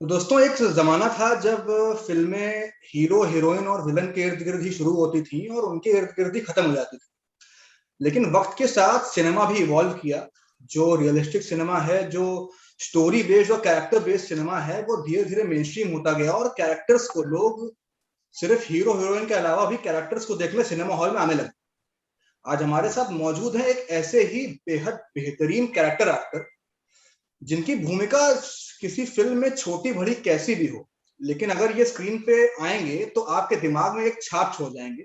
तो दोस्तों एक जमाना था जब फिल्में हीरो हीरोइन और विलन के इर्द गिर्द ही शुरू होती थी और उनके इर्द गिर्द ही खत्म हो जाती थी। लेकिन वक्त के साथ सिनेमा भी इवॉल्व किया। जो रियलिस्टिक सिनेमा है, जो स्टोरी बेस्ड और कैरेक्टर बेस्ड सिनेमा है, वो धीरे धीरे मेन स्ट्रीम होता गया और कैरेक्टर्स को लोग सिर्फ हीरो हीरोइन के अलावा भी कैरेक्टर्स को देखने सिनेमा हॉल में आने लगे। आज हमारे साथ मौजूद है एक ऐसे ही बेहद बेहतरीन कैरेक्टर एक्टर जिनकी भूमिका किसी फिल्म में छोटी बड़ी कैसी भी हो, लेकिन अगर ये स्क्रीन पे आएंगे तो आपके दिमाग में एक छाप छोड़ जाएंगे।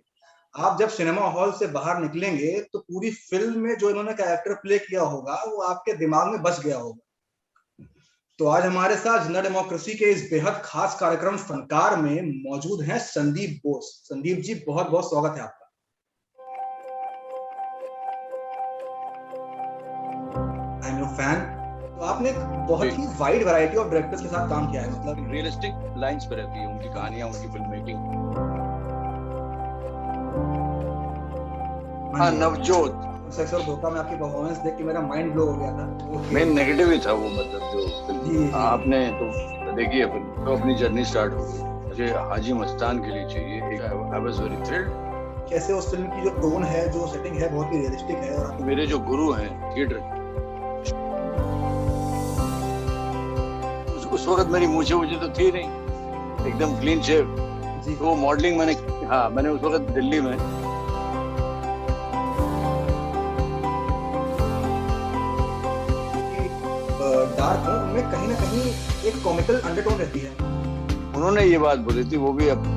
आप जब सिनेमा हॉल से बाहर निकलेंगे तो पूरी फिल्म में जो इन्होंने कैरेक्टर प्ले किया होगा वो आपके दिमाग में बस गया होगा। तो आज हमारे साथ जिंदा डेमोक्रेसी के इस बेहद खास कार्यक्रम फनकार में मौजूद हैं संदीप बोस। संदीप जी, बहुत बहुत स्वागत है आपका। I am your fan. तो आपने एक बहुत ही वाइड वैरायटी ऑफ डायरेक्टर्स के साथ काम किया है, मतलब रियलिस्टिक लाइंस पे रहती है उनकी कहानियां, उनकी फिल्म मेकिंग। हाँ, नवजोत सेक्स और धोखा में आपकी परफॉर्मेंस देख के मेरा माइंड ब्लो हो गया था। मेन नेगेटिव ही था वो, मतलब जो फिल्म आपने तो देखी है फिल्म, तो अपनी जर्नी स्टार्ट हो गई। मुझे हाजी मस्तान के लिए चाहिए। I was very thrilled. कैसे उस फिल्म की जो टोन है, जो सेटिंग है, बहुत ही रियलिस्टिक है। और मेरे जो गुरु हैं थिएटर, उस वक्त मेरी मूछें तो थी नहीं, एकदम क्लीन शेव। तो वो मॉडलिंग मैंने उस वक्त दिल्ली में डार्क में कहीं ना कहीं एक कॉमिकल अंडरटोन रहती है। उन्होंने ये बात बोली थी, वो भी अब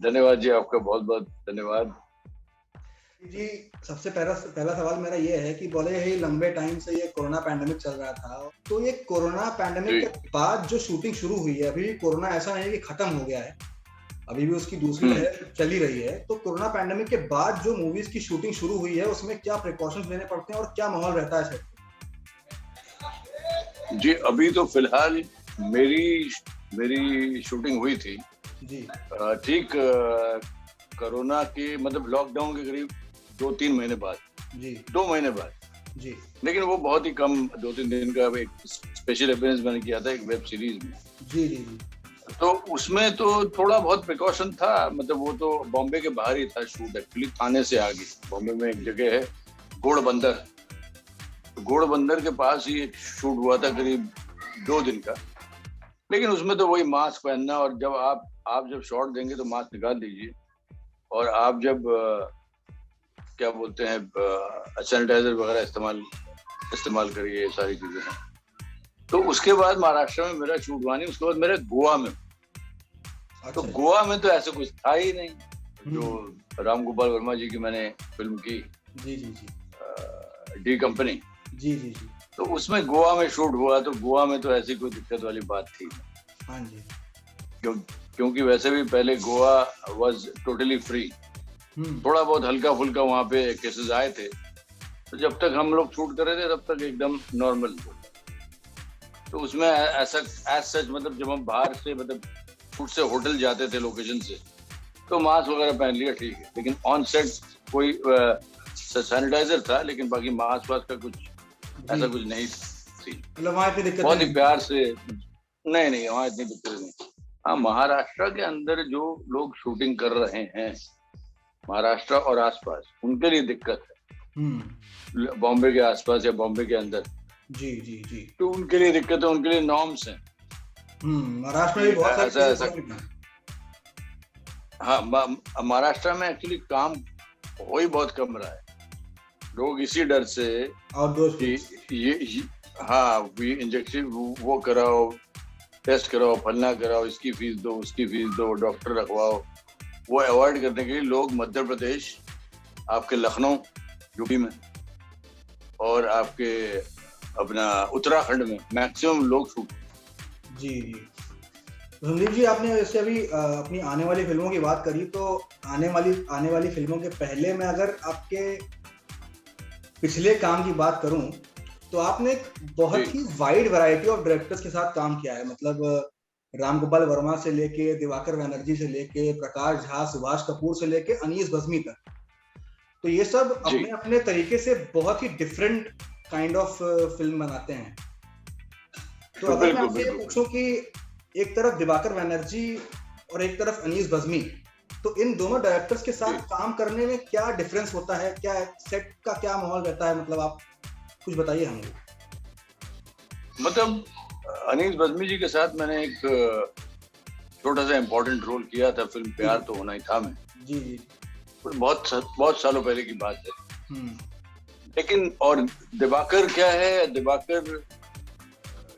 धन्यवाद जी, आपका बहुत बहुत धन्यवाद जी। सबसे पहला सवाल मेरा ये है कि बोले ही लंबे टाइम से ये कोरोना पैंडेमिक चल रहा था, तो ये कोरोना पैंडेमिक के बाद जो शूटिंग शुरू हुई है, अभी कोरोना ऐसा नहीं है कि खत्म हो गया है, अभी भी उसकी दूसरी लहर चल ही रही है। तो कोरोना पैंडेमिक के बाद जो मूवीज की शूटिंग शुरू हुई है उसमें क्या प्रिकॉशंस लेने पड़ते हैं और क्या माहौल रहता है सेट जी? अभी तो फिलहाल मेरी शूटिंग हुई थी जी, ठीक कोरोना के मतलब लॉकडाउन के करीब 2-3 महीने बाद जी, 2 महीने बाद जी। लेकिन वो बहुत ही कम, 2-3 दिन का एक स्पेशल अपीयरेंस मैंने किया था एक वेब सीरीज में जी जी जी। तो उसमें तो थोड़ा बहुत प्रिकॉशन था, मतलब वो तो बॉम्बे के बाहर ही था शूट, एक्चुअली थाने से आगे। बॉम्बे में एक जगह है घोड़बंदर, तो घोड़बंदर के पास ही एक शूट हुआ था करीब 2 दिन का। लेकिन उसमें तो वही मास्क पहनना, और जब आप जब शॉट देंगे तो मास्क निकाल दीजिए, और आप जब क्या बोलते हैं सैनिटाइजर वगैरह इस्तेमाल करिए, ये सारी चीजें हैं। तो उसके बाद महाराष्ट्र में मेरा शूट हुआ नहीं, उसके बाद मेरा गोवा में। तो गोवा में तो ऐसा कुछ था ही नहीं। जो राम गोपाल वर्मा जी की मैंने फिल्म की जी जी जी, डी कंपनी जी जी जी, तो उसमें गोवा में शूट हुआ। तो गोवा में तो ऐसी कोई दिक्कत वाली बात थी। हाँ जी, क्योंकि वैसे भी पहले गोवा वाज टोटली फ्री। थोड़ा बहुत हल्का फुल्का वहाँ पे केसेस आए थे, तो जब तक हम लोग शूट कर रहे थे तब तक एकदम नॉर्मल। तो उसमें ऐसा एज सच, मतलब जब हम बाहर से मतलब शूट से होटल जाते थे लोकेशन से, तो मास्क वगैरह पहन लिया, ठीक है। लेकिन ऑन सेट कोई सैनिटाइजर था, लेकिन बाकी मास्क वास्क का कुछ ऐसा कुछ नहीं थी। मतलब वहाँ इतनी दिक्कत बहुत ही प्यार से, नहीं वहाँ इतनी दिक्कत नहीं। हाँ, महाराष्ट्र के अंदर जो लोग शूटिंग कर रहे हैं, महाराष्ट्र और आसपास, उनके लिए दिक्कत है। बॉम्बे के आसपास या बॉम्बे के अंदर जी जी जी, तो उनके लिए दिक्कत है, उनके लिए नॉर्म्स हैं। महाराष्ट्र में भी बहुत ऐसा हाँ, महाराष्ट्र में एक्चुअली काम हो ही बहुत कम रहा है। लोग इसी डर से ये इंजेक्शन वो कराओ, टेस्ट कराओ, फलना कराओ, इसकी फीस दो, उसकी फीस दो, डॉक्टर रखवाओ, वो अवॉइड करने के लिए लोग मध्य प्रदेश, आपके लखनऊ यूपी में, और आपके अपना उत्तराखंड में मैक्सिमम लोग शूट। जी जी। संदीप जी, आपने वैसे अभी अपनी आने वाली फिल्मों की बात करी, तो आने वाली फिल्मों के पहले मैं अगर आपके पिछले काम की बात करूं, तो आपने एक बहुत ही वाइड वैरायटी ऑफ डायरेक्टर्स के साथ काम किया है। मतलब राम गोपाल वर्मा से लेके दिवाकर बनर्जी से लेके प्रकाश झा, सुभाष कपूर से लेके अनीस बज्मी तक, तो ये सब अपने अपने तरीके से बहुत ही डिफरेंट काइंड ऑफ फिल्म बनाते हैं। तो अगर मैं आपसे पूछूं कि एक तरफ दिवाकर बनर्जी और एक तरफ अनीस बज्मी, तो इन दोनों डायरेक्टर्स के साथ काम करने में क्या डिफरेंस होता है, क्या सेट का क्या माहौल रहता है, मतलब आप कुछ बताइए हमें। मतलब अनीस बज्मी जी के साथ मैंने एक छोटा सा इम्पोर्टेंट रोल किया था फिल्म प्यार तो होना ही था में। जी जी। बहुत सालों पहले की बात है। लेकिन और दिवाकर क्या है, दिवाकर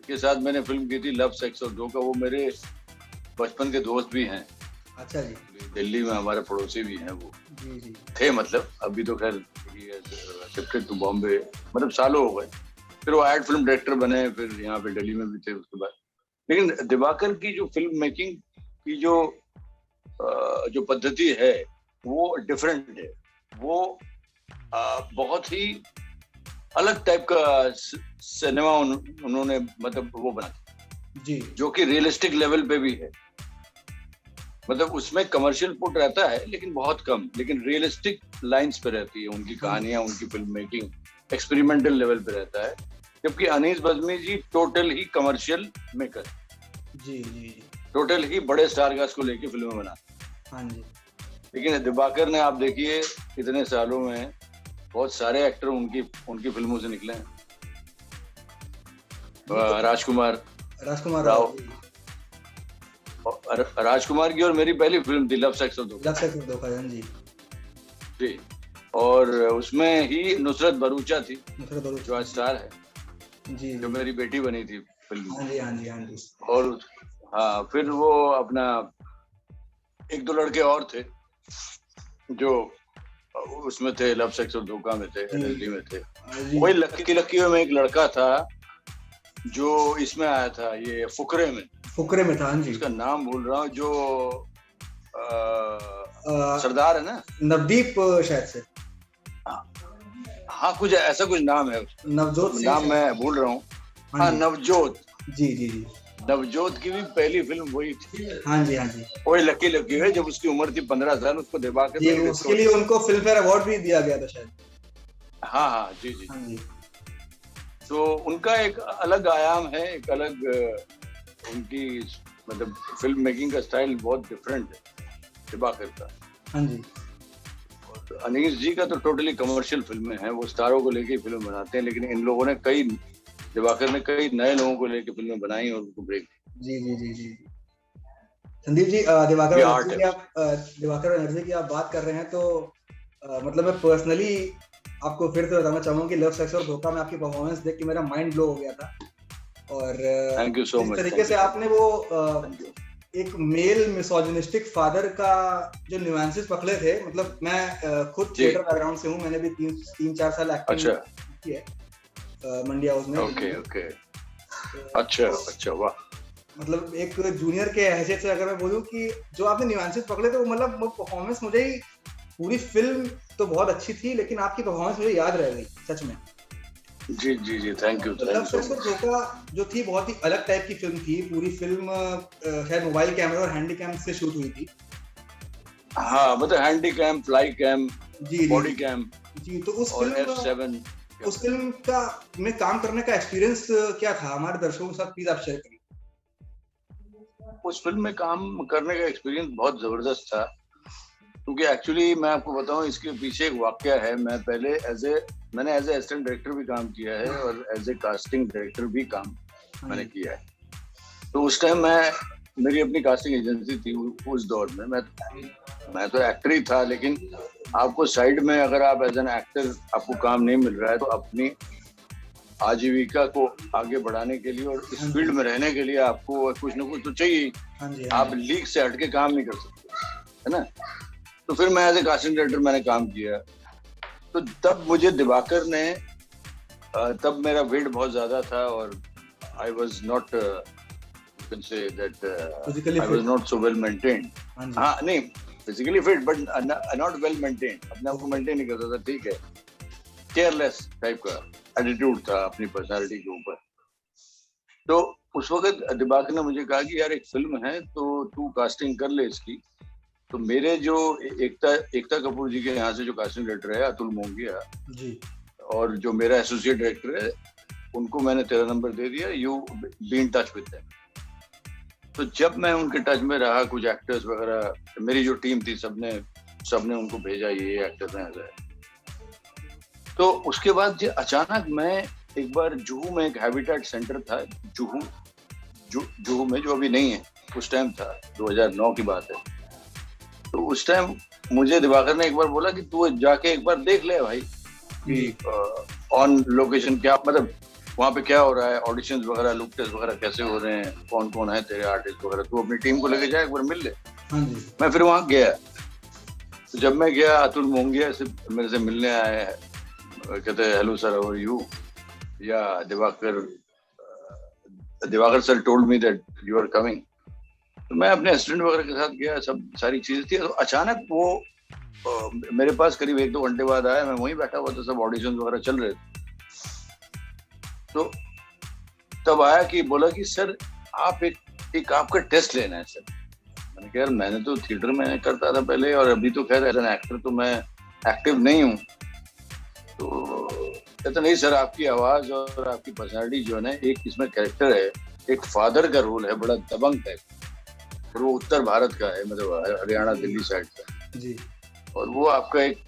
के साथ मैंने फिल्म की थी लव सेक्स और धोखा, वो मेरे बचपन के दोस्त भी हैं। अच्छा जी। दिल्ली में हमारे पड़ोसी भी हैं वो। जी जी। थे, मतलब अभी तो खैर शिफ्टेड टू बॉम्बे, मतलब सालों हो गए। फिर वो एड फिल्म डायरेक्टर बने, फिर यहाँ पे दिल्ली में भी थे उसके बाद। लेकिन दिवाकर की जो फिल्म मेकिंग की जो पद्धति है वो डिफरेंट है। वो बहुत ही अलग टाइप का सिनेमा उन्होंने मतलब वो बना जी, जो कि रियलिस्टिक लेवल पे भी है। मतलब उसमें कमर्शियल पुट रहता है लेकिन बहुत कम, लेकिन रियलिस्टिक लाइंस पे रहती है उनकी कहानियां, उनकी फिल्म मेकिंग एक्सपेरिमेंटल लेवल पे रहता है। जबकि अनीस बज्मी जी टोटल ही कमर्शियल मेकर, जी जी, टोटल ही बड़े स्टार कास्ट को लेके फिल्में बनाते। हाँ जी। लेकिन दिवाकर ने आप देखिए इतने सालों में बहुत सारे एक्टर उनकी फिल्मों से निकले हैं। राजकुमार राव, राजकुमार की और मेरी पहली फिल्म थी लव सेक्स और धोखा। जी जी। और उसमें ही नुसरत भरूचा थी, जो आज स्टार है जी, जो मेरी बेटी बनी थी फिल्म। हाँ जी हाँ जी हाँ जी। और हाँ, फिर वो अपना एक दो लड़के और थे जो उसमें थे, लव सेक्स और धोखा में थे, एलएलडी में थे। वही लक्की में एक लड़का था जो इसमें आया था, ये फुकरे में था। हाँ जी, उसका नाम भूल रहा हूँ, जो सरदार है ना, नवदीप शायद से। हाँ कुछ ऐसा कुछ नाम है, नवजोत नाम मैं भूल रहा हूँ। हाँ नवजोत। जी जी जी, नवजोत की भी पहली फिल्म वही थी। हाँ जी हाँ जी। वही लकी है, जब उसकी उम्र थी 15 साल, उसको दिवाकर उसके लिए उनको फिल्म फेयर अवार्ड भी दिया गया था शायद। हाँ हाँ जी जी, हाँ जी। तो उनका एक अलग आयाम है, एक अलग उनकी मतलब फिल्म मेकिंग का स्टाइल बहुत डिफरेंट है दिवाकर का। हाँ जी। और अनीस जी का तो टोटली कमर्शियल फिल्में हैं, वो स्टारों को लेके फिल्में बनाते हैं। लेकिन इन लोगों ने दिवाकर ने कई नए लोगों को लेके फिल्में बनाई और उनको ब्रेक। जी जी जी जी। संदीप जी, दिवाकर बनर्जी की आप बात कर रहे हैं, तो मतलब मैं पर्सनली आपको फिर से बताना चाहूंगा कि लव सेक्स और धोखा में आपकी परफॉर्मेंस देख के मेरा माइंड ब्लो हो गया था। और थैंक यू सो मच। इस तरीके से आपने वो एक मेल मिसोजिनिस्टिक फादर का जो न्यूएंसेस पकड़े थे, मतलब मैं खुद थिएटर बैकग्राउंड से हूँ, मैंने भी 3-4 साल एक्टिंग की है मंडी हाउस में। ओके। अच्छा वाह। मतलब एक जूनियर के हैसियत से अगर मैं बोलूं कि जो आपने न्यूएंसेस पकड़े थे, वो मतलब वो परफॉर्मेंस मुझे ही, पूरी फिल्म तो बहुत अच्छी थी लेकिन आपकी परफॉर्मेंस मुझे याद रह गई सच में। जी जी जी, थैंक यू। लव सेक्स और धोखा जो थी बहुत ही अलग टाइप की फिल्म थी। पूरी फिल्म शायद मोबाइल कैमरा और हैंडी कैम से शूट हुई थी। हाँ, मतलब handycam, flycam, bodycam जी। तो उस फिल्म का में काम करने का एक्सपीरियंस क्या था, हमारे दर्शकों के साथ प्लीज आप शेयर करिए। उस फिल्म में काम करने का एक्सपीरियंस बहुत जबरदस्त था, क्योंकि एक्चुअली मैं आपको बताऊं इसके पीछे एक वाकया है। मैंने एज ए असिस्टेंट डायरेक्टर भी काम किया है और एज ए कास्टिंग डायरेक्टर भी काम मैंने किया है। तो उस टाइम मेरी अपनी कास्टिंग एजेंसी थी। उस दौर में मैं तो एक्टर ही था, लेकिन आपको साइड में अगर आप एज एन एक्टर आपको काम नहीं मिल रहा है तो अपनी आजीविका को आगे बढ़ाने के लिए और इस फील्ड में रहने के लिए आपको कुछ ना कुछ तो चाहिए। आप लीग से हटके काम नहीं कर सकते, है ना। तो फिर मैं एज ए कास्टिंग डायरेक्टर मैंने काम किया। तो तब मुझे दिवाकर ने, तब मेरा वेट बहुत ज्यादा था और I was not can say that I was not so well maintained. हाँ नहीं, physically fit but not well maintained, अपने आप को मेंटेन नहीं करता था। ठीक है, केयरलेस टाइप का एटीट्यूड था अपनी पर्सनालिटी के ऊपर। तो उस वक्त दिबाकर ने मुझे कहा कि यार एक फिल्म है तो तू कास्टिंग कर ले इसकी। तो मेरे जो एकता कपूर जी के यहाँ से जो कास्टिंग डायरेक्टर है अतुल मोंगिया जी, और जो मेरा एसोसिएट डायरेक्टर है, उनको मैंने तेरा नंबर दे दिया, you be in touch with them. तो जब मैं उनके टच में रहा, कुछ एक्टर्स वगैरह, मेरी जो टीम थी सबने उनको भेजा ये एक्टर्स हैं ऐसा है। तो उसके बाद अचानक मैं एक बार जुहू में एक हैबिटेट सेंटर था, जुहू में, जो अभी नहीं है, उस टाइम था, 2009 की बात है। तो उस टाइम मुझे दिवाकर ने एक बार बोला कि तू जाके एक बार देख ले भाई कि ऑन लोकेशन क्या, मतलब वहाँ पे क्या हो रहा है, ऑडिशंस वगैरह, लुक टेस्ट वगैरह कैसे हो रहे हैं, कौन कौन है तेरे आर्टिस्ट वगैरह, तू अपनी टीम को लेके जा, एक बार मिल ले। हाँ जी। मैं फिर वहाँ गया। तो जब मैं गया, अतुल मोंगिया से मेरे से मिलने आए, कहते हैं hello sir, how are you, या Divakar sir told me that you are coming. तो मैं अपने असिस्टेंट वगैरह के साथ गया, सब सारी चीजें थी। तो अचानक वो मेरे पास करीब 1-2 घंटे बाद आया, मैं वहीं बैठा हुआ था, सब ऑडिशन वगैरह चल रहे थे। तो तब आया कि बोला कि सर आप एक आपका टेस्ट लेना है सर। मैंने कहा यार मैंने तो थिएटर में करता था पहले, और अभी तो खैर एज एन एक्टर तो मैं एक्टिव नहीं हूँ। तो कहते नहीं सर, आपकी आवाज और आपकी पर्सनालिटी जो है ना, एक इसमें कैरेक्टर है, एक फादर का रोल है, बड़ा दबंग है, और वो उत्तर भारत का है, मतलब हरियाणा दिल्ली साइड का जी, और वो आपका एक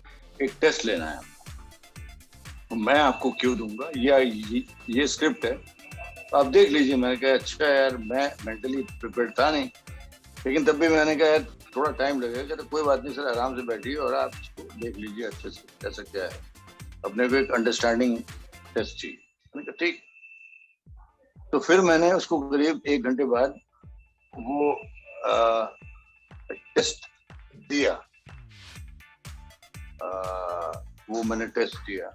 टेस्ट लेना है। तो मैं आपको क्यों दूंगा, ये स्क्रिप्ट है, आप देख लीजिए। मैंने कहा अच्छा यार, मैं मेंटली प्रिपेयर्ड था नहीं, लेकिन तब भी मैंने कहा यार थोड़ा टाइम लगेगा। तो कोई बात नहीं सर, आराम से बैठिए और आप इसको देख लीजिए अच्छे से, कैसा क्या है, अपने को एक अंडरस्टैंडिंग टेस्ट चाहिए। मैंने कहा ठीक। तो फिर मैंने उसको करीब 1 घंटे बाद वो टेस्ट दिया, वो मैंने टेस्ट दिया।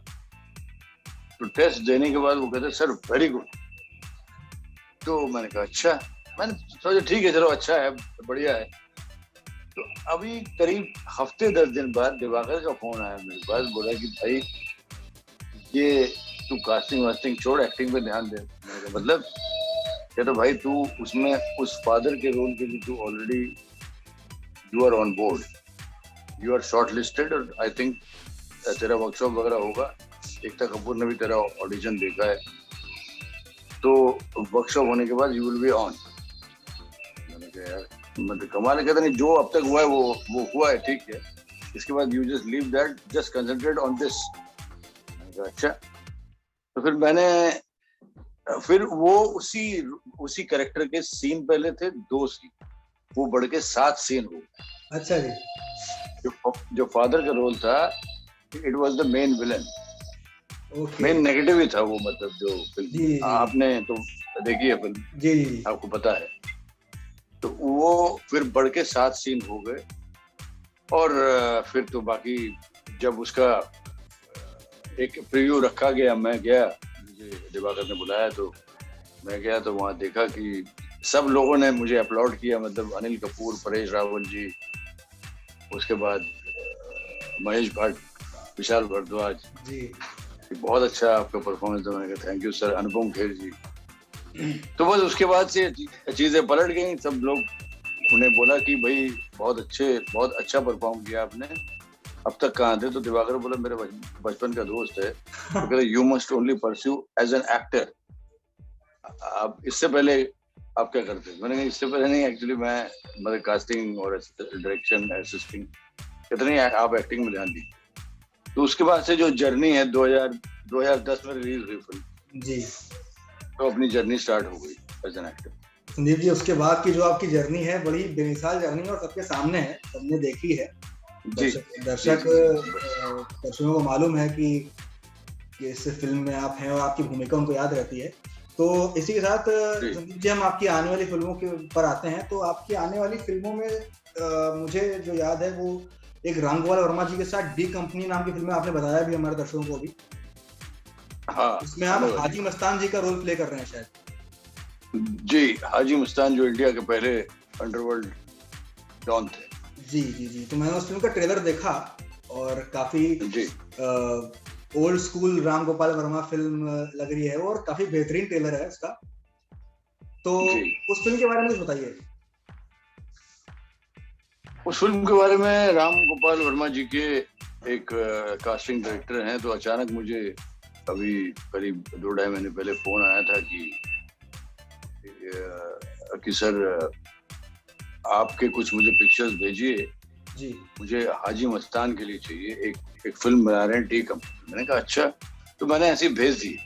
तो टेस्ट देने के बाद वो कहते सर वेरी गुड। तो मैंने कहा अच्छा, मैंने सोचा ठीक है चलो अच्छा है, बढ़िया है। तो अभी करीब हफ्ते 10 दिन बाद दिवाकर का फोन आया मेरे पास, बोला कि भाई ये तू कास्टिंग वास्टिंग छोड़, एक्टिंग पे ध्यान दे। मैंने कहा मतलब? कहता भाई तू उसमें उस फादर के रोल के लिए तू already you are on board, you are shortlisted, और आई थिंक तेरा वर्कशॉप वगैरह होगा। एकता कपूर ने भी तेरा ऑडिशन देखा है, तो वर्कशॉप होने के बाद यू विल बी ऑन। मैंने कहा यार मतलब कमाल है। कहता नहीं, जो अब तक हुआ है वो हुआ है, ठीक है, इसके बाद you just leave that, just concentrate on this. मैंने कहा अच्छा। तो फिर वो उसी कैरेक्टर के सीन पहले थे 2 सीन, वो बढ़ के 7 सीन हो गए। अच्छा जी। जो फादर का रोल था, it was the main villain, main negative ही था वो, मतलब जो फिल्म आपने तो देखी है फिल्म, जी आपको पता है। तो वो फिर बढ़ के 7 सीन हो गए, और फिर तो बाकी जब उसका एक प्रीव्यू रखा गया, मैं गया, मुझे दिवाकर ने बुलाया, तो मैं गया, तो वहाँ देखा कि सब लोगों ने मुझे अपलॉड किया, मतलब अनिल कपूर, परेश रावल जी, उसके बाद महेश भट्ट, विशाल भारद्वाज जी, बहुत अच्छा आपका परफॉर्मेंस था। मैंने कहा thank you sir. Anupam Kher जी। तो बस उसके बाद से चीजें पलट गई। सब लोग उन्हें बोला कि भाई बहुत अच्छा परफॉर्म किया आपने, अब तक कहाँ थे? तो दिवाकर बोला मेरे बचपन का दोस्त है, तो कहते you must only pursue as an actor. आप इससे पहले आप क्या करते? मैंने कहा इससे पहले नहीं, एक्चुअली मैं मतलब कास्टिंग और डायरेक्शन असिस्टिंग। कहते नहीं आप एक्टिंग में ध्यान दीजिए। तो उसके बाद से जो जर्नी है, 2010 में रिलीज हुई फिल्म जी, तो अपनी जर्नी स्टार्ट हो गई as an actor. Sandeep ji, उसके बाद की जो आपकी जर्नी है, बड़ी बेमिसाल जर्नी है और सबके सामने है, सबने देखी है। दर्शकों को मालूम है कि इस फिल्म में आप हैं और आपकी भूमिका उनको याद रहती है। तो इसी के साथ संदीप जी, हम आपकी आने वाली फिल्मों के ऊपर आते हैं। तो आपकी आने वाली फिल्मों में मुझे जो याद है, वो एक रामगोपाल वर्मा जी के साथ डी कंपनी नाम की फिल्म आपने बताया भी हमारे दर्शकों को भी। हाँ, इसमें आप हाजी मस्तान जी का रोल प्ले कर रहे हैं शायद। जी, हाजी मस्तान जो इंडिया के पहले अंडरवर्ल्ड डॉन थे। जी। तो मैंने उस फिल्म का ट्रेलर देखा और काफी old school Ram Gopal Verma film लग रही है, और काफी बेहतरीन ट्रेलर है उसका। तो उस फिल्म के बारे में कुछ बताइए। उस फिल्म के बारे में राम गोपाल वर्मा जी के एक कास्टिंग डायरेक्टर हैं, तो अचानक मुझे अभी करीब 2-2.5 महीने पहले फोन आया था कि सर आपके कुछ मुझे पिक्चर्स भेजिए जी। मुझे हाजी मस्तान के लिए चाहिए, एक फिल्म बना रहे हैं टी कंपनी। मैंने कहा अच्छा, तो मैंने ऐसे ही भेज दी।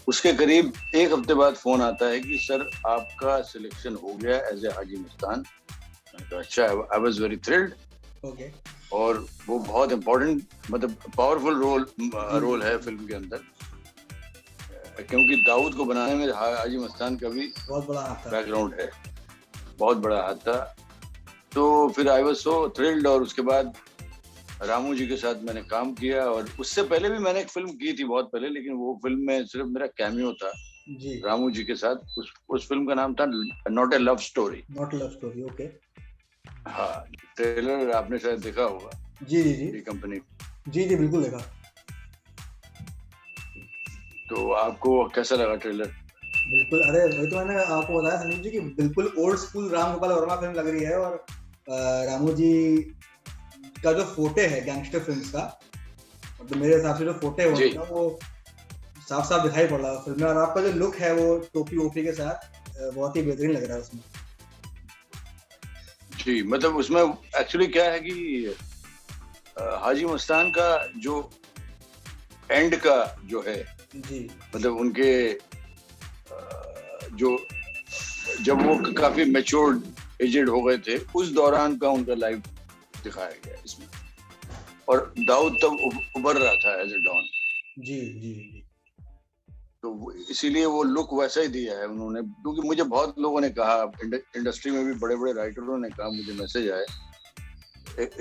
उसके करीब 1 हफ्ते बाद फोन आता है कि सर आपका सिलेक्शन हो गया एज ए हाजी मस्तान। मैंने कहा अच्छा, I was very thrilled. Okay. और वो बहुत इम्पोर्टेंट, मतलब पावरफुल रोल है फिल्म के अंदर, क्योंकि दाऊद को बनाने में हाजी मस्तान का भी बहुत बड़ा हाथ था, बैकग्राउंड है, बहुत बड़ा हाथ था। तो फिर आई वाज सो थ्रिल्ड। और उसके बाद रामू जी के साथ मैंने काम किया, और उससे पहले भी मैंने एक फिल्म की थी बहुत पहले, लेकिन वो फिल्म में सिर्फ मेरा कैमियो था जी। रामू जी के साथ। उस फिल्म का नाम था not a love story. Not love story, okay. हाँ, ट्रेलर आपने शायद देखा होगा। जी जी जी। ये कंपनी, जी जी बिल्कुल देखा। तो आपको कैसा लगा ट्रेलर? बिल्कुल, अरे वही तो मैंने आपको बताया संदीप जी कि बिल्कुल old school Ram Gopal Verma film लग रही है। और रामू जी का जो फोटे है गैंगस्टर फिल्म्स का, मतलब मेरे हिसाब से जो फोटे है वो साफ साफ दिखाई पड़ रहा है फिल्म में। और आपका जो लुक है वो टोपी वोपी के साथ बहुत ही बेहतरीन लग रहा है उसमें। जी, मतलब उसमें एक्चुअली क्या है कि हाजी मस्तान का जो एंड का जो है जी, मतलब उनके जो जब वो काफी मैच्योर्ड एजेड हो गए थे, उस दौरान का उनका लाइफ दिखाया गया इसमें। और दाऊद तब उभर रहा था एज ए डॉन। जी जी जी। तो इसीलिए वो लुक वैसा ही दिया है उन्होंने। क्योंकि मुझे बहुत लोगों ने कहा, इंडस्ट्री में भी बड़े बड़े राइटरों ने कहा, मुझे मैसेज आए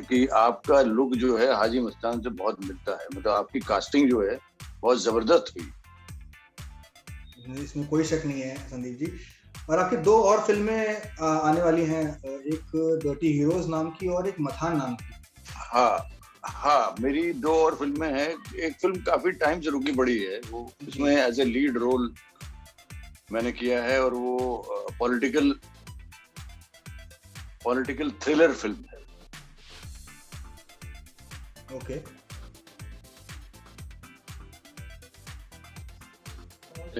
कि आपका लुक जो है हाजी मस्तान से बहुत मिलता है, मतलब आपकी कास्टिंग जो है बहुत जबरदस्त हुई। इसमें कोई शक नहीं है संदीप जी। और आपकी 2 और फिल्में आने वाली हैं, एक डर्टी हीरोज नाम की और एक मथान नाम की। हाँ, मेरी 2 और फिल्में हैं। एक फिल्म काफी टाइम से रुकी पड़ी है, वो उसमें एज ए लीड रोल मैंने किया है, और वो पॉलिटिकल थ्रिलर फिल्म है। ओके।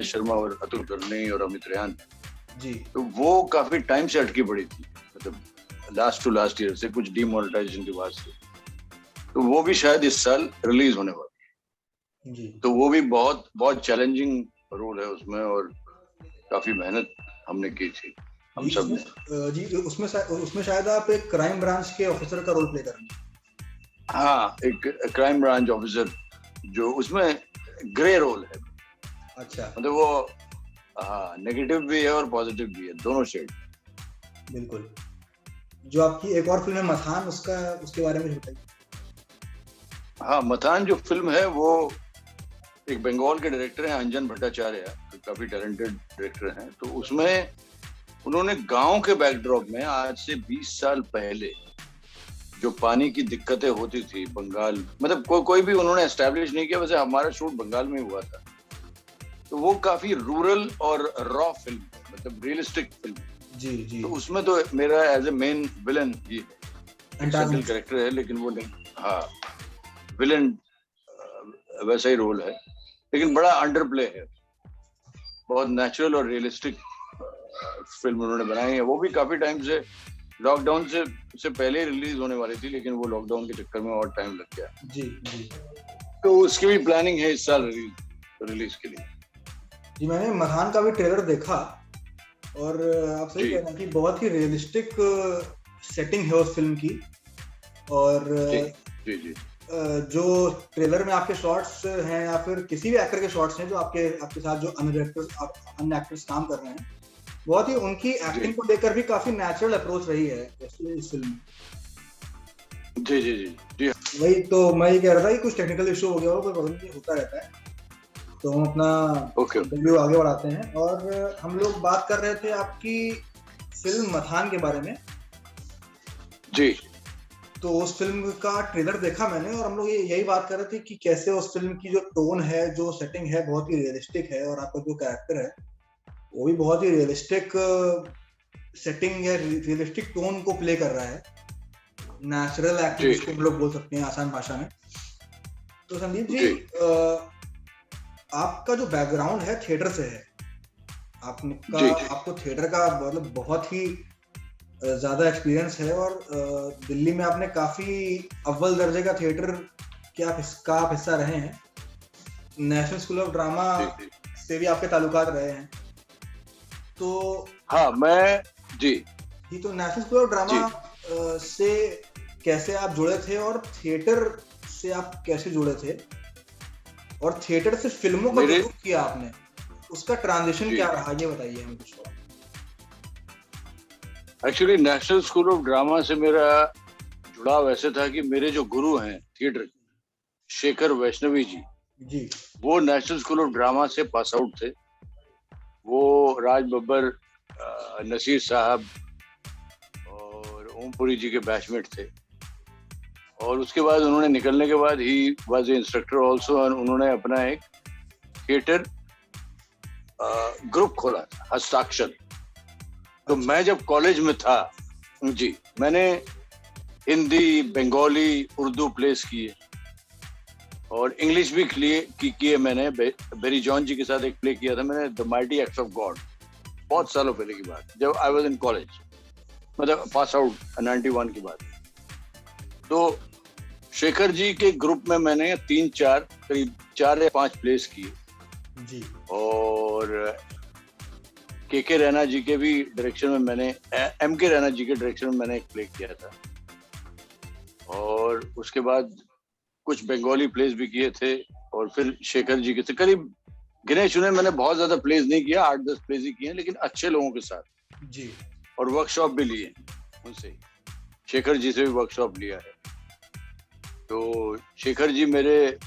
शर्मा और अतुल करनी और अमित रेहान जी। तो वो काफी टाइम से अटकी पड़ी थी, मतलब लास्ट ईयर से, कुछ डीमोनेटाइजेशन के बाद से। तो वो भी शायद इस साल रिलीज होने वाली है जी। तो वो भी बहुत बहुत चैलेंजिंग रोल है उसमें, और काफी मेहनत हमने की थी हम सब ने जी। उसमें शायद आप एक क्राइम ब्रांच के ऑफिसर का रोल प्ले कर रहे हैं। हाँ, एक क्राइम ब्रांच ऑफिसर, जो उसमें ग्रे रोल है। अच्छा, मतलब वो हाँ, नेगेटिव भी है और पॉजिटिव भी है, दोनों शेड। बिल्कुल। जो आपकी एक और फिल्म है मथान, उसके बारे में बताइए। हाँ, मथान जो फिल्म है वो एक बंगाल के डायरेक्टर हैं अंजन भट्टाचार्य, काफी टैलेंटेड डायरेक्टर हैं। तो उसमें उन्होंने गांव के बैकड्रॉप में आज से 20 साल पहले जो पानी की दिक्कतें होती थी बंगाल, मतलब कोई भी उन्होंने एस्टैब्लिश नहीं किया, वैसे हमारा शूट बंगाल में हुआ था। तो वो काफी रूरल और रॉ फिल्म, मतलब रियलिस्टिक फिल्म। जी जी। तो उसमें तो मेरा एज ए मेन विलन ये सेंट्रल कैरेक्टर है, लेकिन वो नहीं, हाँ, विलन वैसा ही रोल है, लेकिन बड़ा अंडर प्ले है। बहुत नेचुरल और रियलिस्टिक फिल्म उन्होंने बनाई है। वो भी काफी टाइम से, लॉकडाउन से पहले रिलीज होने वाली थी, लेकिन वो लॉकडाउन के चक्कर में और टाइम लग गया। जी जी। तो उसकी भी प्लानिंग है इस साल रिलीज के लिए। जी, मैंने मथान का भी ट्रेलर देखा, और आप सही कह रहे हैं कि बहुत ही रियलिस्टिक सेटिंग है उस फिल्म की। और जी जी, जो ट्रेलर में आपके शॉट्स हैं या फिर किसी भी एक्टर के शॉट्स हैं जो आपके साथ जो अन्य एक्टर्स काम कर रहे हैं, बहुत ही उनकी एक्टिंग को लेकर भी काफी नेचुरल अप्रोच रही है इस फिल्म में। जी जी जी जी। वही तो मैं ये कह रहा था कि कुछ टेक्निकल इशू हो गया हो, कोई होता रहता है, तो हम अपना इंटरव्यू आगे बढ़ाते हैं। और हम लोग बात कर रहे थे आपकी फिल्म मथान के बारे में जी। तो उस फिल्म का ट्रेलर देखा मैंने, और हम लोग यही बात कर रहे थे कि कैसे उस फिल्म की जो टोन है, जो सेटिंग है, बहुत ही रियलिस्टिक है, और आपका जो कैरेक्टर है वो भी बहुत ही रियलिस्टिक सेटिंग या रियलिस्टिक टोन को प्ले कर रहा है, नेचुरल एक्टिंग जिसको हम लोग बोल सकते हैं आसान भाषा में। तो संदीप जी, आपका जो बैकग्राउंड है थिएटर से है, आपको थिएटर का मतलब बहुत ही ज्यादा एक्सपीरियंस है, और दिल्ली में आपने काफी अव्वल दर्जे का थिएटर का आप हिस्सा रहे हैं। नेशनल स्कूल ऑफ ड्रामा से भी आपके ताल्लुकात रहे हैं। तो हाँ, मैं जी तो नेशनल स्कूल ऑफ ड्रामा से कैसे आप जुड़े थे, और थिएटर से आप कैसे जुड़े थे, और थिएटर से फिल्मों का जो किया आपने, उसका ट्रांजिशन क्या रहा, ये बताइए हमें कुछ। Actually national school of drama से मेरा जुड़ाव ऐसे था कि मेरे जो गुरु हैं थिएटर, शेखर वैष्णवी जी, वो नेशनल स्कूल ऑफ ड्रामा से पास आउट थे। वो राज बब्बर, नसीर साहब और ओमपुरी जी के बैचमेट थे। और उसके बाद उन्होंने निकलने के बाद ही वाज इंस्ट्रक्टर ऑल्सो, और उन्होंने अपना एक थिएटर ग्रुप खोला था, हस्ताक्षर। तो मैं जब कॉलेज में था जी, मैंने हिंदी, बंगाली, उर्दू प्लेस किए और इंग्लिश भी किए। मैंने बेरी जॉन जी के साथ एक प्ले किया था मैंने, the mighty acts of God, बहुत सालों पहले की बात, जब आई वाज इन कॉलेज, मतलब पास आउट 91 की बात। तो शेखर जी के ग्रुप में मैंने करीब 4 या 5 प्लेस किए जी। और के रैना जी के भी डायरेक्शन में मैंने, एम के रैना जी के डायरेक्शन में मैंने एक प्ले किया था। और उसके बाद कुछ बंगाली प्लेस भी किए थे, और फिर शेखर जी के थे। करीब गिने चुने, मैंने बहुत ज्यादा प्लेस नहीं किया, 8-10 प्लेस ही किए, लेकिन अच्छे लोगों के साथ जी। और वर्कशॉप भी लिए उनसे, शेखर जी से भी वर्कशॉप लिया है। तो शेखर जी मेरे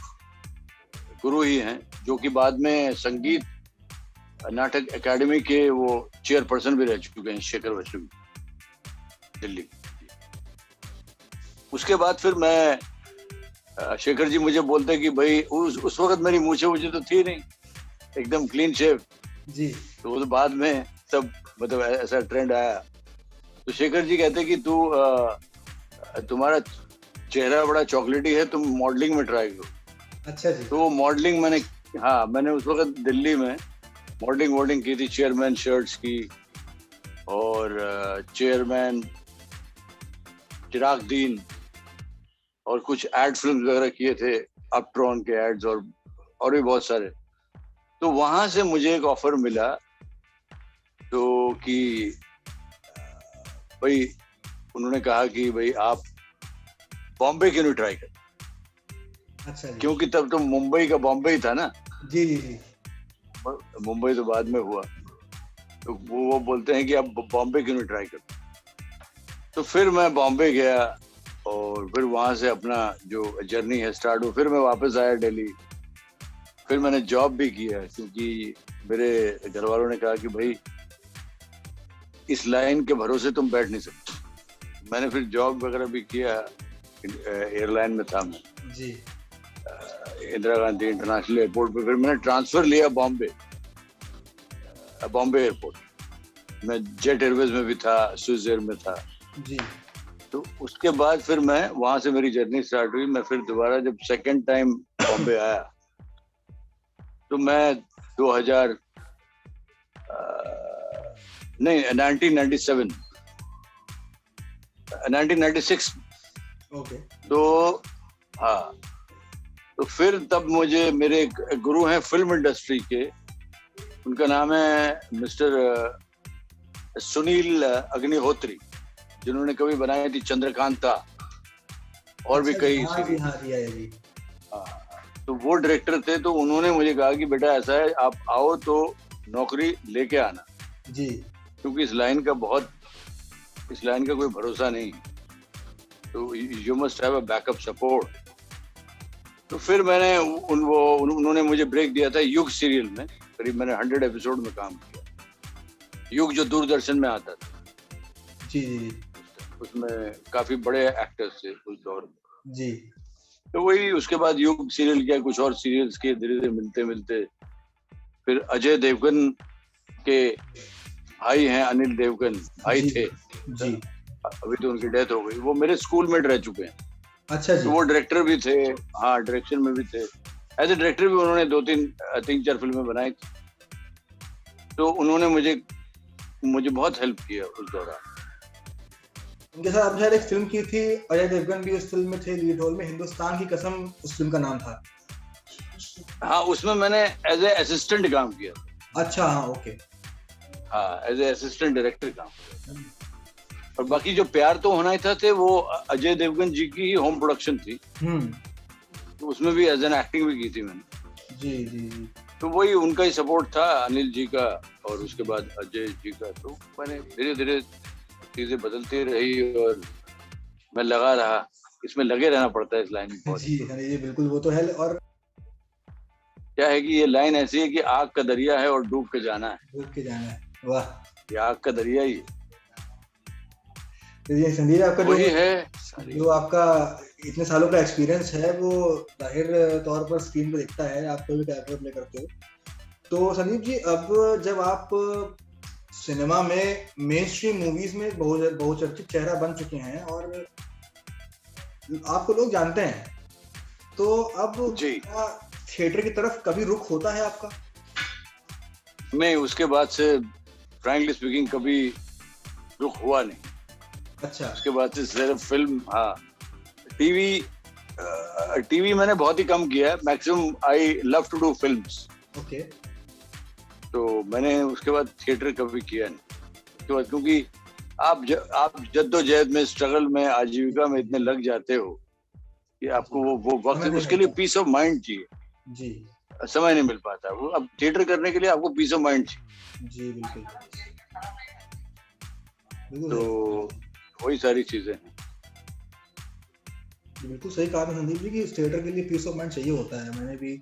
गुरु ही हैं, जो कि बाद में संगीत नाटक एकेडमी के वो चेयरपर्सन भी रह चुके हैं, शेखर वैष्णवी, दिल्ली। उसके बाद फिर मैं, शेखर जी मुझे बोलते हैं कि भाई उस वक्त मेरी मूछें तो थी नहीं, एकदम क्लीन शेव जी। तो बाद में सब मतलब ऐसा ट्रेंड आया। तो शेखर जी कहते कि तुम्हारा चेहरा बड़ा चॉकलेटी है, तुम मॉडलिंग में ट्राई करो। अच्छा जी। तो मॉडलिंग मैंने उस वक्त दिल्ली में मॉडलिंग की थी, चेयरमैन शर्ट्स की, और चेयरमैन, चिराग दीन, और कुछ एड फिल्म वगैरह किए थे, अपट्रॉन के एड्स, और भी बहुत सारे। तो वहां से मुझे एक ऑफर मिला, तो कि भाई उन्होंने कहा कि भाई आप बॉम्बे क्यों नहीं ट्राई कर। अच्छा जी। क्योंकि तब तो मुंबई का बॉम्बे ही था ना। जी जी जी। मुंबई तो बाद में हुआ। तो वो बोलते हैं कि आप बॉम्बे क्यों नहीं ट्राई कर। तो फिर मैं बॉम्बे गया, और फिर वहां से अपना जो जर्नी है स्टार्ट हुआ। फिर मैं वापस आया दिल्ली, फिर मैंने जॉब भी किया, क्योंकि मेरे घर वालों ने कहा कि भाई इस लाइन के भरोसे तुम बैठ नहीं सकते। मैंने फिर जॉब वगैरह भी किया, एयरलाइन में था मैं जी, इंदिरा गांधी इंटरनेशनल एयरपोर्ट पे। फिर मैंने ट्रांसफर लिया बॉम्बे एयरपोर्ट। मैं जेट एयरवेज में भी था, स्विस एयर में था जी। तो उसके बाद फिर मैं वहां से मेरी जर्नी स्टार्ट हुई। मैं फिर दोबारा जब सेकंड टाइम बॉम्बे आया, तो मैं 1996 ओके। तो हाँ, तो फिर तब मुझे मेरे गुरु हैं फिल्म इंडस्ट्री के, उनका नाम है मिस्टर सुनील अग्निहोत्री, जिन्होंने कभी बनाई थी चंद्रकांता और भी कई सीरीज। तो वो डायरेक्टर थे। तो उन्होंने मुझे कहा कि बेटा ऐसा है, आप आओ तो नौकरी लेके आना जी, क्योंकि इस लाइन का कोई भरोसा नहीं, तो you must have a backup support. तो फिर मैंने उन्होंने मुझे ब्रेक दिया था युग सीरियल में, करीब मैंने 100 एपिसोड में काम किया। युग जो दूरदर्शन में आता था जी जी, उसमें काफी बड़े एक्टर्स थे उस दौर में जी। तो वही, उसके बाद युग सीरियल किया, कुछ और सीरियल्स के, धीरे धीरे मिलते मिलते फिर अजय देवगन उनके भाई हैं अनिल देवगन, भाई जी थे जी। अभी तो उनकी डेथ हो गई, वो मेरे स्कूलमेट रह चुके हैं। अच्छा जी। तो वो डायरेक्टर भी थे, हाँ डायरेक्शन में भी थे, एज ए डायरेक्टर भी उन्होंने 2-3 4 फिल्में बनाई थी। तो उन्होंने मुझे बहुत हेल्प किया उस दौरान। उनके साथ आपने शायद एक फिल्म की थी, अजय देवगन भी उस फिल्म में थे लीड रोल में, हिंदुस्तान की कसम उस फिल्म का नाम था। हाँ, उसमें मैंने एज ए असिस्टेंट काम किया। अच्छा, हाँ, ओके। हाँ, एज ए असिस्टेंट डायरेक्टर काम किया। और बाकी जो प्यार तो होना ही था थे, वो अजय देवगन जी की ही होम प्रोडक्शन थी। तो उसमें भी एज एन एक्टिंग भी की थी मैंने। जी जी जी। तो वही उनका ही सपोर्ट था, अनिल जी का और उसके बाद अजय जी का। तो मैंने धीरे धीरे चीजें बदलती रही और मैं लगा रहा, इसमें लगे रहना पड़ता है इस लाइन में बहुत। जी जी बिल्कुल, वो तो है। और क्या है कि ये लाइन ऐसी है कि आग का दरिया है और डूब के जाना है। डूब के जाना है, वाह। ये आग का दरिया ही तो ये संदीप, आपका वही है। जो आपका इतने सालों का एक्सपीरियंस है, वो जाहिर तौर पर स्क्रीन पे दिखता है, आप कोई भी कैरेक्टर प्ले करते हो। तो संदीप जी, अब जब आप सिनेमा में मेन स्ट्रीम मूवीज में बहुचर्चित चेहरा बन चुके हैं और आपको लोग जानते हैं, तो अब थिएटर की तरफ कभी रुख होता है आपका? नहीं, उसके बाद से फ्रैंकली स्पीकिंग कभी रुख हुआ नहीं। अच्छा। उसके बाद से सिर्फ फिल्म, हाँ। टीवी मैंने बहुत ही कम किया है। Maximum I love to do films. Okay. तो मैंने उसके बाद थिएटर कभी किया नहीं उसके बाद, क्योंकि आप जद्दोजहद में, स्ट्रगल में, आजीविका में इतने लग जाते हो कि आपको वो वक्त, उसके लिए पीस ऑफ माइंड चाहिए जी। समय नहीं मिल पाता। वो अब थिएटर करने के लिए आपको पीस ऑफ माइंड चाहिए। जी बिल्कुल। तो वही सारी चीजें हैं। बिल्कुल सही कहा संदीप जी कि थिएटर के लिए पीस ऑफ माइंड चाहिए होता है। मैंने भी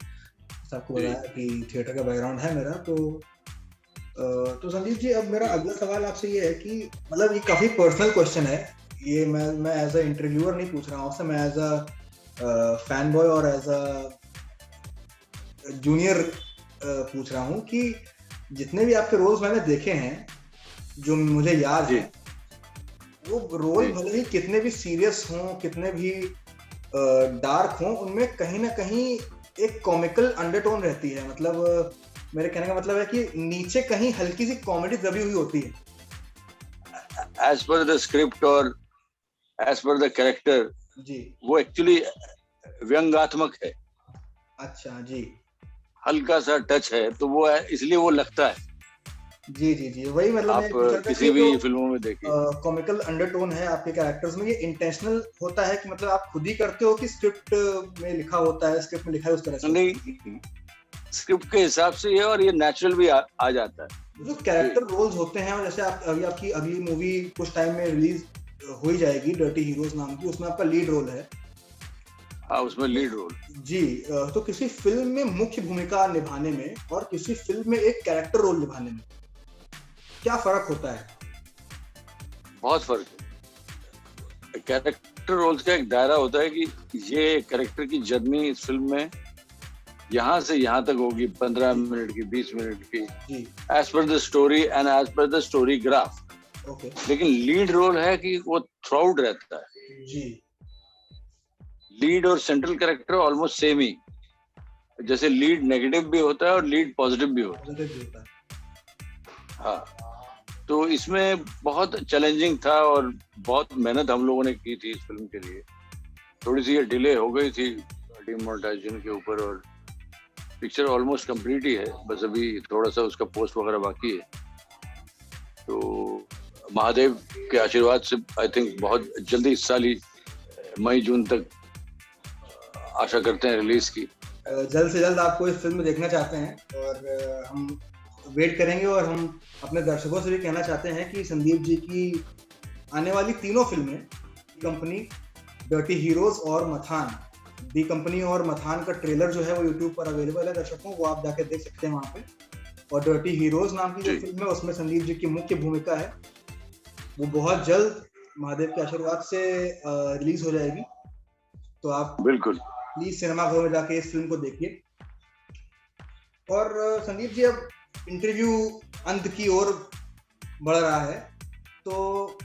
आपको बताया कि थिएटर का बैकग्राउंड है मेरा। तो संदीप जी, अब मेरा अगला सवाल आपसे ये है कि मतलब ये काफी पर्सनल क्वेश्चन है, ये मैं एज अ इंटरव्यूअर नहीं पूछ रहा हूँ आपसे, मैं एज अ फैन बॉय और एज अ जूनियर पूछ रहा हूँ कि जितने भी आपके रोल्स मैंने देखे हैं, जो मुझे याद है, वो रोल भले ही कितने भी सीरियस हों, कितने भी डार्क हों, उनमें कहीं ना कहीं एक कॉमिकल अंडरटोन रहती है। मतलब मेरे कहने का मतलब है कि नीचे कहीं हल्की सी कॉमेडी दबी हुई होती है। एज पर द स्क्रिप्ट और एज पर द कैरेक्टर जी, वो एक्चुअली व्यंग्यात्मक है। अच्छा जी। हल्का सा टच है, तो वो है, इसलिए वो लगता है। जी जी जी, वही मतलब आप किसी भी फिल्मों में देखिए, कॉमिकल अंडरटोन है आपके कैरेक्टर्स में, ये इंटेंशनल होता है कि मतलब आप खुद ही करते हो कि स्क्रिप्ट में लिखा होता है, स्क्रिप्ट में लिखा है उस तरह से? नहीं, स्क्रिप्ट के हिसाब से ये, और ये नेचुरल भी आ जाता है। जो कैरेक्टर रोल्स होते हैं, जैसे आपकी अगली मूवी कुछ टाइम में रिलीज हो ही जाएगी, डर्टी हीरोज नाम की, उसमें आपका लीड रोल है। हाँ, उसमें लीड रोल जी। तो किसी फिल्म में मुख्य भूमिका निभाने में और किसी फिल्म में एक कैरेक्टर रोल निभाने में क्या फर्क होता है? बहुत फर्क है। कैरेक्टर रोल्स का एक दायरा होता है कि ये कैरेक्टर की जर्नी इस फिल्म में यहाँ से यहाँ तक होगी, 15 मिनट की, 20 मिनट की, as per the story and as per the story graph. Okay. लेकिन लीड रोल है कि वो थ्रू रहता है। जी। लीड और सेंट्रल कैरेक्टर ऑलमोस्ट सेम ही, जैसे लीड नेगेटिव भी होता है और लीड पॉजिटिव भी होता है। हाँ, तो इसमें बहुत चैलेंजिंग था और बहुत मेहनत हम लोगों ने की थी इस फिल्म के लिए। थोड़ी सी ये डिले हो गई थी डिमोनेटाइजेशन के ऊपर, और पिक्चर ऑलमोस्ट कंप्लीट ही है, बस अभी थोड़ा सा उसका पोस्ट वगैरह बाकी है। तो महादेव के आशीर्वाद से आई थिंक बहुत जल्दी इस साल ही मई जून तक आशा करते हैं रिलीज की। जल्द से जल्द आपको इस फिल्म में देखना चाहते हैं और हम वेट करेंगे, और हम अपने दर्शकों से भी कहना चाहते हैं कि संदीप जी की आने वाली तीनों फिल्में, कंपनी, डर्टी हीरोज और मथान, दी कंपनी और मथान का ट्रेलर जो है वो यूट्यूब पर अवेलेबल है दर्शकों, वो आप जाके देख सकते हैं वहाँ पे। और डर्टी हीरोज नाम की जो फिल्म है, उसमें संदीप जी की मुख्य भूमिका है, वो बहुत जल्द महादेव के आशीर्वाद से रिलीज हो जाएगी। तो आप बिल्कुल प्लीज सिनेमा घर में जाके इस फिल्म को देखिए। और संदीप जी, अब इंटरव्यू अंत की ओर बढ़ रहा है, तो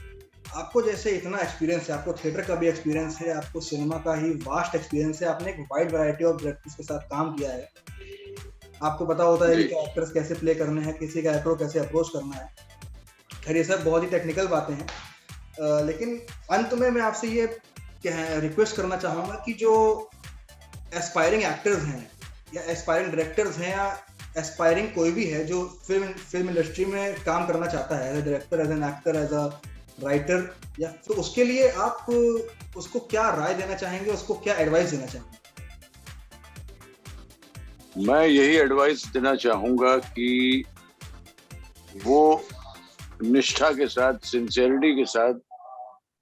आपको जैसे इतना एक्सपीरियंस है, आपको थिएटर का भी एक्सपीरियंस है, आपको सिनेमा का ही वास्ट एक्सपीरियंस है, आपने एक वाइड वैरायटी ऑफ डायरेक्टर्स के साथ काम किया है, आपको पता होता है कि कैरेक्टर्स कैसे प्ले करने हैं, किसी कैरेक्टर को कैसे अप्रोच करना है। खैर ये सब बहुत ही टेक्निकल बातें हैं, लेकिन अंत में मैं आपसे ये रिक्वेस्ट करना चाहूँगा कि जो एस्पायरिंग एक्टर्स हैं या एस्पायरिंग डायरेक्टर्स हैं या एस्पायरिंग कोई भी है जो फिल्म इंडस्ट्री में काम करना चाहता है, as a director, as an actor, as a writer, या तो उसके लिए आप उसको क्या राय देना चाहेंगे, उसको क्या एडवाइस देना चाहेंगे? मैं यही एडवाइस देना चाहूंगा कि वो निष्ठा के साथ, सिंसियरिटी के साथ,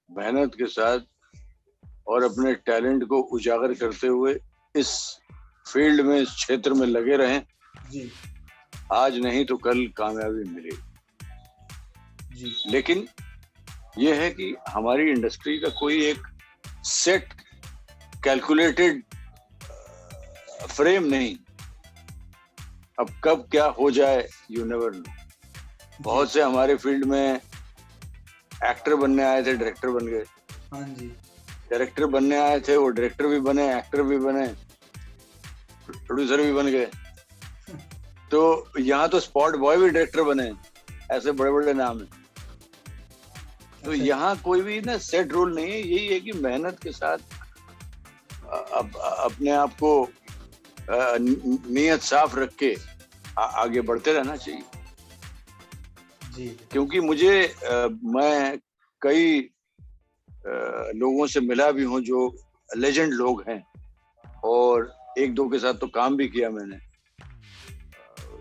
मेहनत के साथ और अपने टैलेंट को उजागर करते हुए इस फील्ड में, इस क्षेत्र में लगे रहें जी। आज नहीं तो कल कामयाबी मिलेगी जी। लेकिन यह है कि हमारी इंडस्ट्री का कोई एक सेट कैलकुलेटेड फ्रेम नहीं, अब कब क्या हो जाए यू नेवर नो। बहुत से हमारे फील्ड में एक्टर बनने आए थे, डायरेक्टर बन गए। हाँ जी। डायरेक्टर बनने आए थे, वो डायरेक्टर भी बने, एक्टर भी बने, प्रोड्यूसर भी बन गए। तो यहाँ तो स्पॉट बॉय भी डायरेक्टर बने, ऐसे बड़े बड़े नाम हैं। तो यहाँ कोई भी ना सेट रोल नहीं है, यही है कि मेहनत के साथ अपने आप को नियत साफ रख के आगे बढ़ते रहना चाहिए जी। क्योंकि मैं कई लोगों से मिला भी हूँ जो लेजेंड लोग हैं, और एक दो के साथ तो काम भी किया मैंने।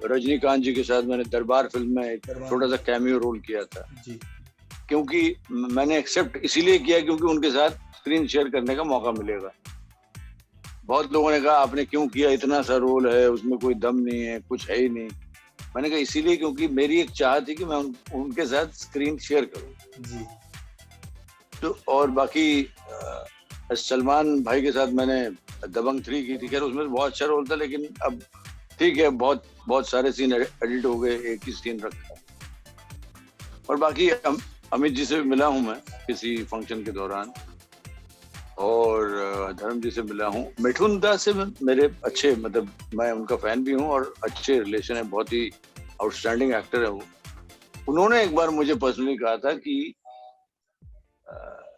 रजनीकांत जी के साथ मैंने दरबार फिल्म में एक छोटा सा कैमियो रोल किया था जी। क्योंकि मैंने एक्सेप्ट इसीलिए किया क्योंकि उनके साथ स्क्रीन शेयर करने का मौका मिलेगा। बहुत लोगों ने कहा आपने क्यों किया, इतना सा रोल है, उसमें कोई दम नहीं है, कुछ है ही नहीं। मैंने कहा इसीलिए क्योंकि मेरी एक चाह थी कि मैं उनके साथ स्क्रीन शेयर करूं जी। तो और बाकी सलमान भाई के साथ मैंने दबंग 3 की थी। खैर उसमें बहुत अच्छा रोल था, लेकिन अब ठीक है, बहुत सारे सीन एडिट हो गए, एक ही सीन रखा। और बाकी अमित जी से भी मिला हूं मैं किसी फंक्शन के दौरान, और धर्म जी से मिला हूं। मिठुन दास से मेरे अच्छे, मतलब मैं उनका फैन भी हूं और अच्छे रिलेशन है, बहुत ही आउटस्टैंडिंग एक्टर है वो। उन्होंने एक बार मुझे पर्सनली कहा था कि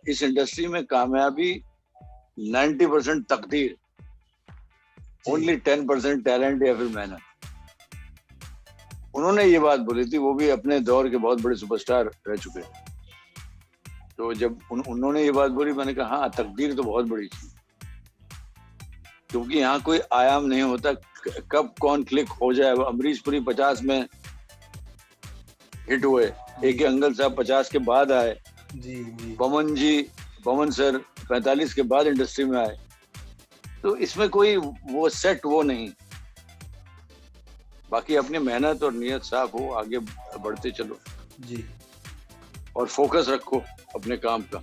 इस इंडस्ट्री में कामयाबी 90% तकदीर, ओनली 10% टैलेंट या फिर मेहनत। उन्होंने ये बात बोली थी, वो भी अपने दौर के बहुत बड़े सुपरस्टार रह चुके। तो जब उन्होंने ये बात बोली, मैंने कहा हाँ, तकदीर तो बहुत बड़ी चीज, क्योंकि यहाँ कोई आयाम नहीं होता कब कौन क्लिक हो जाए। अमरीश पुरी 50 में हिट हुए, AK अंगल साहब 50 के बाद आए जी। पवन सर 45 के बाद इंडस्ट्री में आए। तो इसमें कोई वो सेट वो नहीं, बाकी अपनी मेहनत और नियत साफ हो, आगे बढ़ते चलो जी, और फोकस रखो अपने काम का,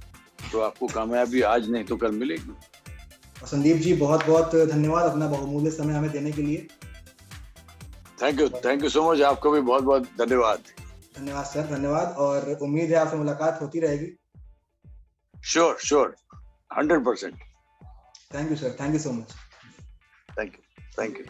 तो आपको कामयाबी आज नहीं तो कल मिलेगी। संदीप जी बहुत बहुत धन्यवाद अपना बहुमूल्य समय हमें देने के लिए। Thank you so much. आपको भी बहुत बहुत धन्यवाद। धन्यवाद सर, धन्यवाद, और उम्मीद है आपसे मुलाकात होती रहेगी। Sure 100%। Thank you sir, thank you so much. Thank you.